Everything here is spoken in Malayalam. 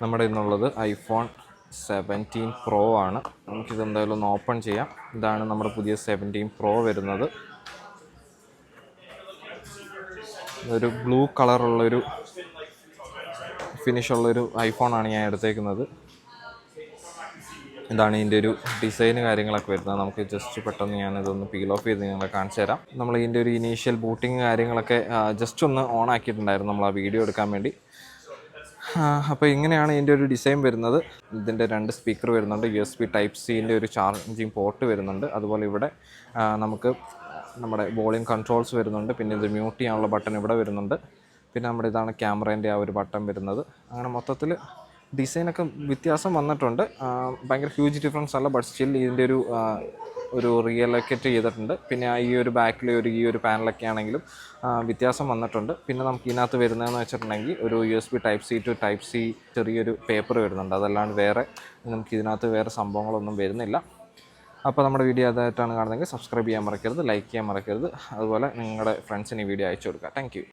നമ്മുടെ ഇന്നുള്ളത് ഐഫോൺ 17 Pro ആണ്. നമുക്കിതെന്തായാലും ഒന്ന് ഓപ്പൺ ചെയ്യാം. ഇതാണ് നമ്മുടെ പുതിയ 17 Pro വരുന്നത്. ഒരു ബ്ലൂ കളറുള്ളൊരു ഫിനിഷുള്ളൊരു ഐഫോണാണ് ഞാൻ എടുത്തേക്കുന്നത്. ഇതാണ് ഇതിൻ്റെ ഒരു ഡിസൈന് കാര്യങ്ങളൊക്കെ വരുന്നത്. നമുക്ക് ജസ്റ്റ് പെട്ടെന്ന് ഞാനിതൊന്ന് പീൽ ഓഫ് ചെയ്ത് നിങ്ങളെ കാണിച്ചു തരാം. നമ്മൾ ഇതിൻ്റെ ഒരു ഇനീഷ്യൽ ബൂട്ടിങ് കാര്യങ്ങളൊക്കെ ജസ്റ്റ് ഒന്ന് ഓൺ ആക്കിയിട്ടുണ്ടായിരുന്നു നമ്മൾ ആ വീഡിയോ എടുക്കാൻ വേണ്ടി. അപ്പോൾ ഇങ്ങനെയാണ് ഇതിൻ്റെ ഒരു ഡിസൈൻ വരുന്നത്. ഇതിൻ്റെ 2 സ്പീക്കർ വരുന്നുണ്ട്, USB Type-Cൻ്റെ ഒരു ചാർജിങ് പോർട്ട് വരുന്നുണ്ട്. അതുപോലെ ഇവിടെ നമുക്ക് നമ്മുടെ വോളിയം കൺട്രോൾസ് വരുന്നുണ്ട്. പിന്നെ ഇത് മ്യൂട്ട് ചെയ്യാനുള്ള ബട്ടൺ ഇവിടെ വരുന്നുണ്ട്. പിന്നെ നമ്മുടെ ഇതാണ് ക്യാമറേൻ്റെ ആ ഒരു ബട്ടൺ വരുന്നത്. അങ്ങനെ മൊത്തത്തിൽ ഡിസൈനൊക്കെ വ്യത്യാസം വന്നിട്ടുണ്ട്. ഭയങ്കര ഹ്യൂജ് ഡിഫറൻസ് അല്ല, ബട്ട് സ്റ്റിൽ ഇതിൻ്റെ ഒരു റിയലൊക്കേറ്റ് ചെയ്തിട്ടുണ്ട്. പിന്നെ ഈ ഒരു ബാക്കിലെ ഈ ഒരു പാനലൊക്കെ ആണെങ്കിലും വ്യത്യാസം വന്നിട്ടുണ്ട്. പിന്നെ നമുക്ക് ഇതിനകത്ത് വരുന്നതെന്ന് വെച്ചിട്ടുണ്ടെങ്കിൽ ഒരു USB Type-C to Type-C ചെറിയൊരു പേപ്പർ വരുന്നുണ്ട്. അതല്ലാണ്ട് വേറെ നമുക്ക് ഇതിനകത്ത് വേറെ സംഭവങ്ങളൊന്നും വരുന്നില്ല. അപ്പോൾ നമ്മുടെ വീഡിയോ അതായിട്ടാണ് കാണുന്നതെങ്കിൽ സബ്സ്ക്രൈബ് ചെയ്യാൻ മറക്കരുത്, ലൈക്ക് ചെയ്യാൻ മറക്കരുത്. അതുപോലെ നിങ്ങളുടെ ഫ്രണ്ട്സിന് ഈ വീഡിയോ അയച്ചു കൊടുക്കുക. Thank you.